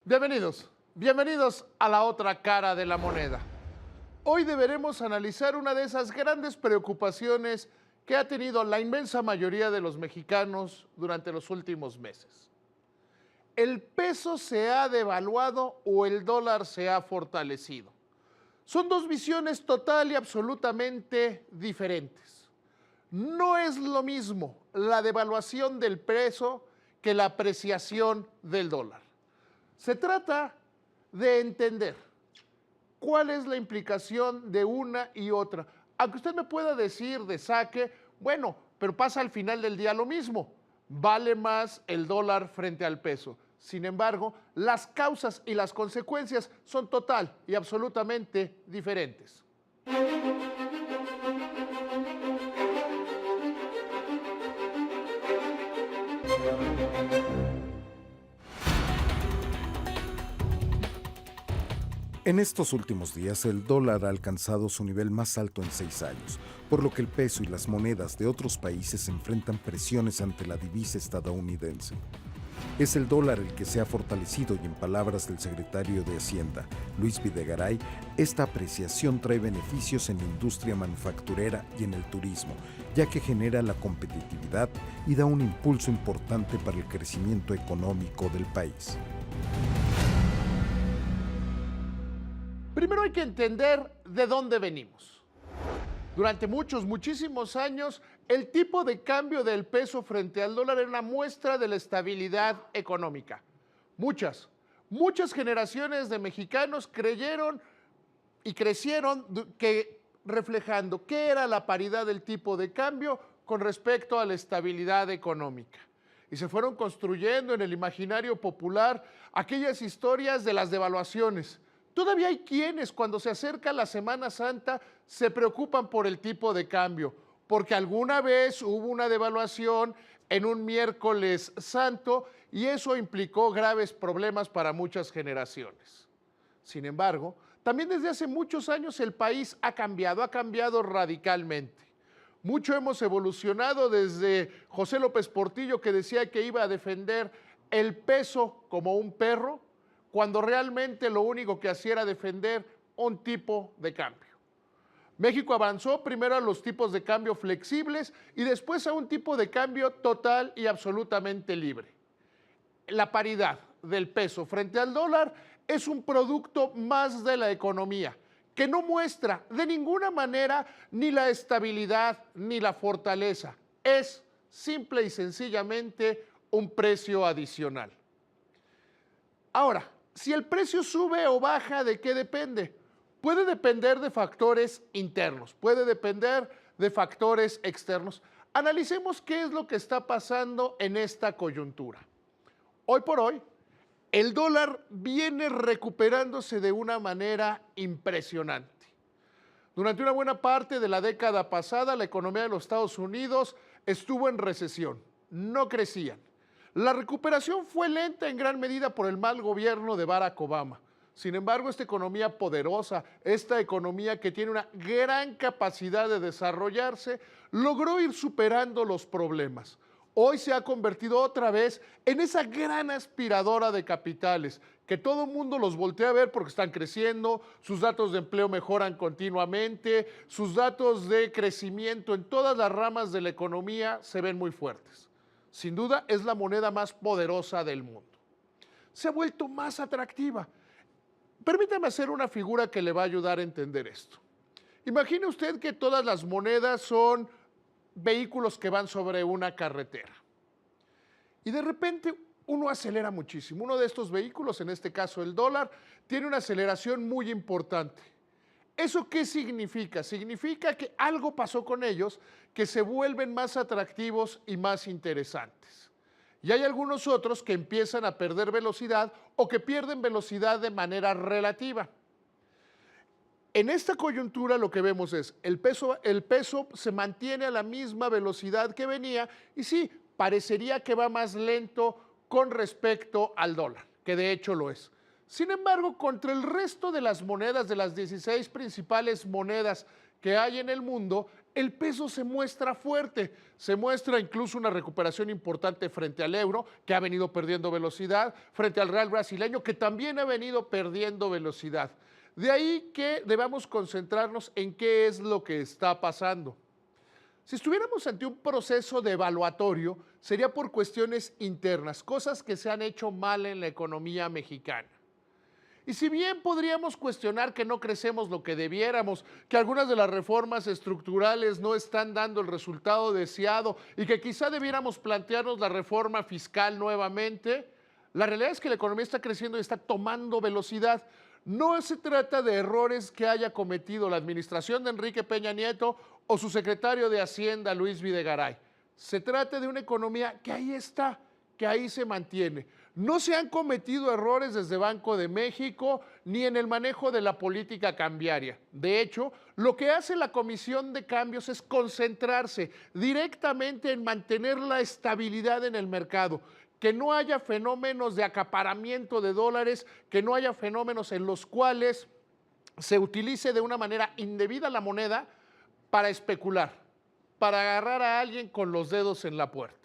Bienvenidos a la otra cara de la moneda. Hoy deberemos analizar una de esas grandes preocupaciones que ha tenido la inmensa mayoría de los mexicanos durante los últimos meses. ¿El peso se ha devaluado o el dólar se ha fortalecido? Son dos visiones total y absolutamente diferentes. No es lo mismo la devaluación del peso que la apreciación del dólar. Se trata de entender cuál es la implicación de una y otra. Aunque usted me pueda decir de saque, bueno, pero pasa al final del día lo mismo. Vale más el dólar frente al peso. Sin embargo, las causas y las consecuencias son total y absolutamente diferentes. En estos últimos días, el dólar ha alcanzado su nivel más alto en 6 años, por lo que el peso y las monedas de otros países enfrentan presiones ante la divisa estadounidense. Es el dólar el que se ha fortalecido y, en palabras del secretario de Hacienda, Luis Videgaray, esta apreciación trae beneficios en la industria manufacturera y en el turismo, ya que genera la competitividad y da un impulso importante para el crecimiento económico del país. Primero hay que entender de dónde venimos. Durante muchísimos años, el tipo de cambio del peso frente al dólar era una muestra de la estabilidad económica. Muchas generaciones de mexicanos creyeron y crecieron reflejando qué era la paridad del tipo de cambio con respecto a la estabilidad económica. Y se fueron construyendo en el imaginario popular aquellas historias de las devaluaciones. Todavía hay quienes, cuando se acerca la Semana Santa, se preocupan por el tipo de cambio, porque alguna vez hubo una devaluación en un miércoles santo y eso implicó graves problemas para muchas generaciones. Sin embargo, también desde hace muchos años el país ha cambiado radicalmente. Mucho hemos evolucionado desde José López Portillo, que decía que iba a defender el peso como un perro, cuando realmente lo único que hacía era defender un tipo de cambio. México avanzó primero a los tipos de cambio flexibles y después a un tipo de cambio total y absolutamente libre. La paridad del peso frente al dólar es un producto más de la economía, que no muestra de ninguna manera ni la estabilidad ni la fortaleza. Es simple y sencillamente un precio adicional. Ahora, si el precio sube o baja, ¿de qué depende? Puede depender de factores internos, puede depender de factores externos. Analicemos qué es lo que está pasando en esta coyuntura. Hoy por hoy, el dólar viene recuperándose de una manera impresionante. Durante una buena parte de la década pasada, la economía de los Estados Unidos estuvo en recesión, no crecían. La recuperación fue lenta en gran medida por el mal gobierno de Barack Obama. Sin embargo, esta economía poderosa, esta economía que tiene una gran capacidad de desarrollarse, logró ir superando los problemas. Hoy se ha convertido otra vez en esa gran aspiradora de capitales, que todo el mundo los voltea a ver porque están creciendo, sus datos de empleo mejoran continuamente, sus datos de crecimiento en todas las ramas de la economía se ven muy fuertes. Sin duda, es la moneda más poderosa del mundo. Se ha vuelto más atractiva. Permítame hacer una figura que le va a ayudar a entender esto. Imagine usted que todas las monedas son vehículos que van sobre una carretera. Y de repente uno acelera muchísimo. Uno de estos vehículos, en este caso el dólar, tiene una aceleración muy importante. ¿Eso qué significa? Significa que algo pasó con ellos que se vuelven más atractivos y más interesantes. Y hay algunos otros que empiezan a perder velocidad o que pierden velocidad de manera relativa. En esta coyuntura lo que vemos es el peso se mantiene a la misma velocidad que venía y sí, parecería que va más lento con respecto al dólar, que de hecho lo es. Sin embargo, contra el resto de las monedas, de las 16 principales monedas que hay en el mundo, el peso se muestra fuerte, se muestra incluso una recuperación importante frente al euro, que ha venido perdiendo velocidad, frente al real brasileño, que también ha venido perdiendo velocidad. De ahí que debamos concentrarnos en qué es lo que está pasando. Si estuviéramos ante un proceso devaluatorio, sería por cuestiones internas, cosas que se han hecho mal en la economía mexicana. Y si bien podríamos cuestionar que no crecemos lo que debiéramos, que algunas de las reformas estructurales no están dando el resultado deseado y que quizá debiéramos plantearnos la reforma fiscal nuevamente, la realidad es que la economía está creciendo y está tomando velocidad. No se trata de errores que haya cometido la administración de Enrique Peña Nieto o su secretario de Hacienda, Luis Videgaray. Se trata de una economía que ahí está, que ahí se mantiene. No se han cometido errores desde Banco de México ni en el manejo de la política cambiaria. De hecho, lo que hace la Comisión de Cambios es concentrarse directamente en mantener la estabilidad en el mercado, que no haya fenómenos de acaparamiento de dólares, que no haya fenómenos en los cuales se utilice de una manera indebida la moneda para especular, para agarrar a alguien con los dedos en la puerta.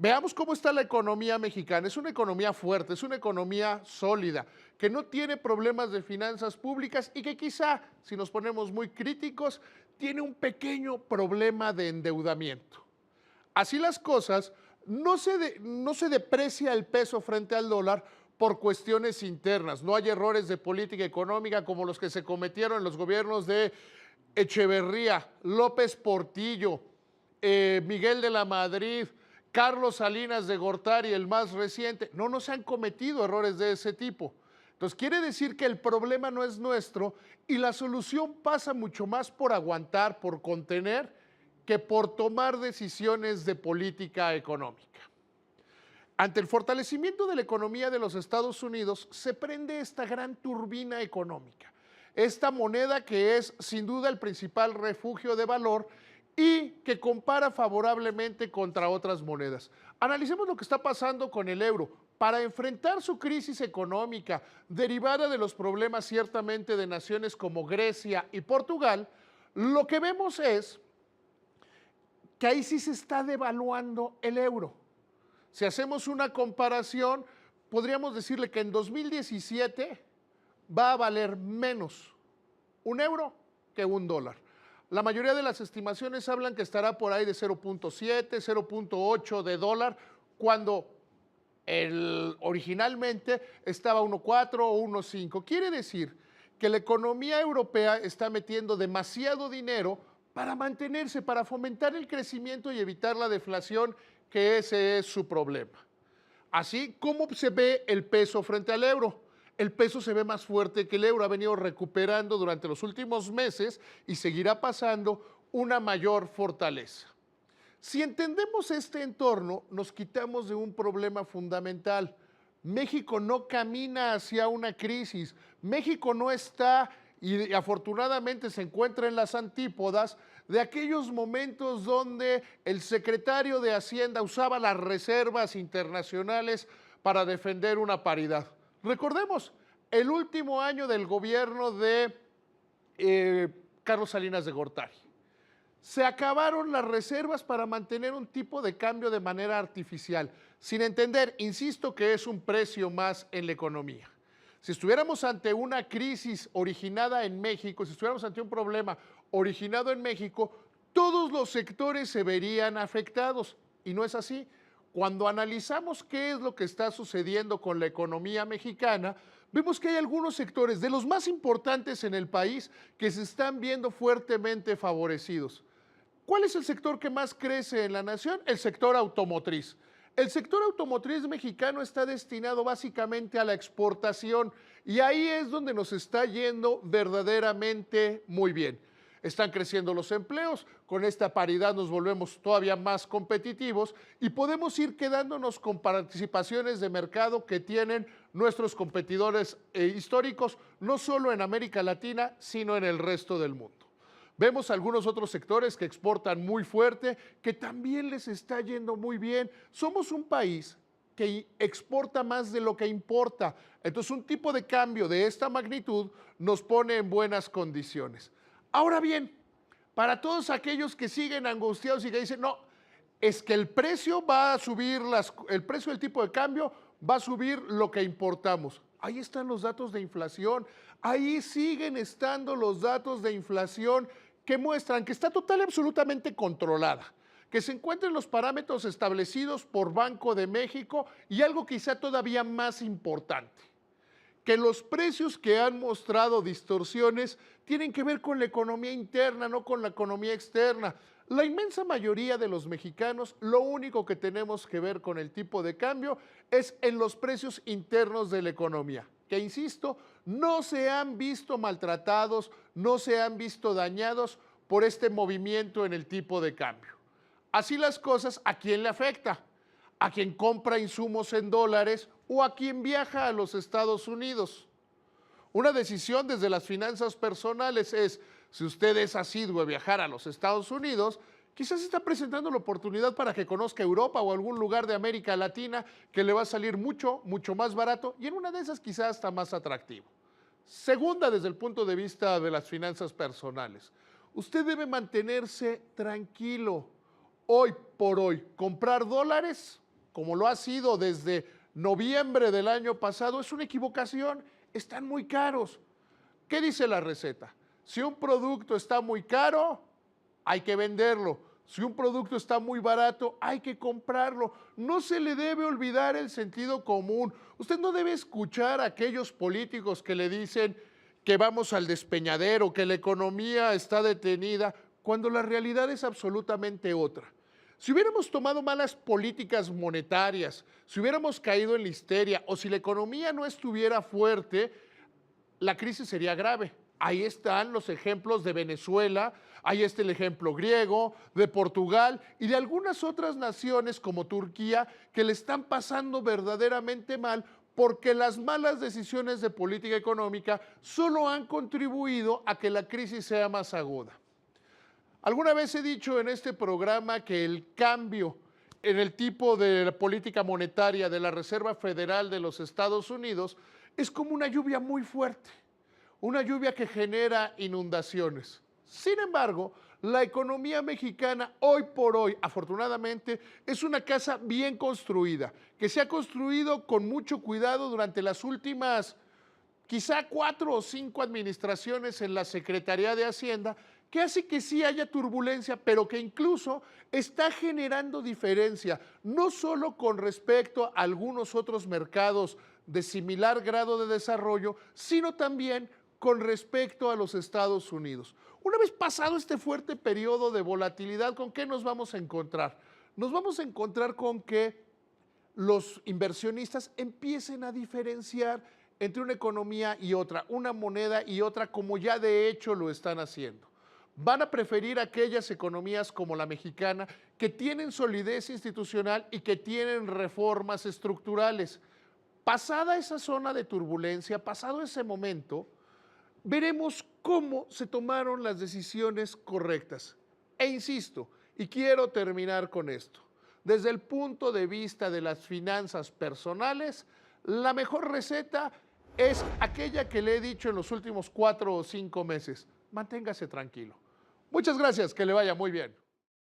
Veamos cómo está la economía mexicana. Es una economía fuerte, es una economía sólida, que no tiene problemas de finanzas públicas y que quizá, si nos ponemos muy críticos, tiene un pequeño problema de endeudamiento. Así las cosas, no se deprecia el peso frente al dólar por cuestiones internas. No hay errores de política económica como los que se cometieron en los gobiernos de Echeverría, López Portillo, Miguel de la Madrid, Carlos Salinas de Gortari, el más reciente. No se han cometido errores de ese tipo. Entonces quiere decir que el problema no es nuestro y la solución pasa mucho más por aguantar, por contener, que por tomar decisiones de política económica. Ante el fortalecimiento de la economía de los Estados Unidos, se prende esta gran turbina económica, esta moneda que es sin duda el principal refugio de valor y que compara favorablemente contra otras monedas. Analicemos lo que está pasando con el euro. Para enfrentar su crisis económica, derivada de los problemas ciertamente de naciones como Grecia y Portugal, lo que vemos es que ahí sí se está devaluando el euro. Si hacemos una comparación, podríamos decirle que en 2017 va a valer menos un euro que un dólar. La mayoría de las estimaciones hablan que estará por ahí de 0.7, 0.8 de dólar, cuando originalmente estaba 1.4 o 1.5. Quiere decir que la economía europea está metiendo demasiado dinero para mantenerse, para fomentar el crecimiento y evitar la deflación, que ese es su problema. Así, ¿cómo se ve el peso frente al euro? El peso se ve más fuerte que el euro, ha venido recuperando durante los últimos meses y seguirá pasando una mayor fortaleza. Si entendemos este entorno, nos quitamos de un problema fundamental. México no camina hacia una crisis, México no está y afortunadamente se encuentra en las antípodas de aquellos momentos donde el secretario de Hacienda usaba las reservas internacionales para defender una paridad. Recordemos, el último año del gobierno de Carlos Salinas de Gortari. Se acabaron las reservas para mantener un tipo de cambio de manera artificial, sin entender, insisto, que es un precio más en la economía. Si estuviéramos ante una crisis originada en México, si estuviéramos ante un problema originado en México, todos los sectores se verían afectados, y no es así. Cuando analizamos qué es lo que está sucediendo con la economía mexicana, vemos que hay algunos sectores de los más importantes en el país que se están viendo fuertemente favorecidos. ¿Cuál es el sector que más crece en la nación? El sector automotriz. El sector automotriz mexicano está destinado básicamente a la exportación y ahí es donde nos está yendo verdaderamente muy bien. Están creciendo los empleos, con esta paridad nos volvemos todavía más competitivos y podemos ir quedándonos con participaciones de mercado que tienen nuestros competidores históricos, no solo en América Latina, sino en el resto del mundo. Vemos algunos otros sectores que exportan muy fuerte, que también les está yendo muy bien. Somos un país que exporta más de lo que importa. Entonces, un tipo de cambio de esta magnitud nos pone en buenas condiciones. Ahora bien, Para todos aquellos que siguen angustiados y que dicen, no, es que el precio va a subir, el precio del tipo de cambio va a subir lo que importamos. Ahí están los datos de inflación, ahí siguen estando los datos de inflación que muestran que está total y absolutamente controlada, que se encuentran los parámetros establecidos por Banco de México y algo quizá todavía más importante, que los precios que han mostrado distorsiones tienen que ver con la economía interna, no con la economía externa. La inmensa mayoría de los mexicanos, lo único que tenemos que ver con el tipo de cambio es en los precios internos de la economía, que insisto, no se han visto maltratados, no se han visto dañados por este movimiento en el tipo de cambio. Así las cosas, ¿a quién le afecta? A quien compra insumos en dólares o a quien viaja a los Estados Unidos. Una decisión desde las finanzas personales es, si usted es asiduo a viajar a los Estados Unidos, quizás está presentando la oportunidad para que conozca Europa o algún lugar de América Latina que le va a salir mucho, mucho más barato y en una de esas quizás hasta más atractivo. Segunda, desde el punto de vista de las finanzas personales, usted debe mantenerse tranquilo. Hoy por hoy, comprar dólares, como lo ha sido desde noviembre del año pasado, es una equivocación. Están muy caros. ¿Qué dice la receta? Si un producto está muy caro, hay que venderlo. Si un producto está muy barato, hay que comprarlo. No se le debe olvidar el sentido común. Usted no debe escuchar a aquellos políticos que le dicen que vamos al despeñadero, que la economía está detenida, cuando la realidad es absolutamente otra. Si hubiéramos tomado malas políticas monetarias, si hubiéramos caído en la histeria o si la economía no estuviera fuerte, la crisis sería grave. Ahí están los ejemplos de Venezuela, ahí está el ejemplo griego, de Portugal y de algunas otras naciones como Turquía que le están pasando verdaderamente mal porque las malas decisiones de política económica solo han contribuido a que la crisis sea más aguda. Alguna vez he dicho en este programa que el cambio en el tipo de la política monetaria de la Reserva Federal de los Estados Unidos es como una lluvia muy fuerte, una lluvia que genera inundaciones. Sin embargo, la economía mexicana hoy por hoy, afortunadamente, es una casa bien construida, que se ha construido con mucho cuidado durante las últimas quizá 4 o 5 administraciones en la Secretaría de Hacienda, que hace que sí haya turbulencia, pero que incluso está generando diferencia, no solo con respecto a algunos otros mercados de similar grado de desarrollo, sino también con respecto a los Estados Unidos. Una vez pasado este fuerte periodo de volatilidad, ¿con qué nos vamos a encontrar? Nos vamos a encontrar con que los inversionistas empiecen a diferenciar entre una economía y otra, una moneda y otra, como ya de hecho lo están haciendo. Van a preferir aquellas economías como la mexicana que tienen solidez institucional y que tienen reformas estructurales. Pasada esa zona de turbulencia, pasado ese momento, veremos cómo se tomaron las decisiones correctas. E insisto, y quiero terminar con esto, desde el punto de vista de las finanzas personales, la mejor receta es aquella que le he dicho en los últimos 4 o 5 meses. Manténgase tranquilo. Muchas gracias, que le vaya muy bien.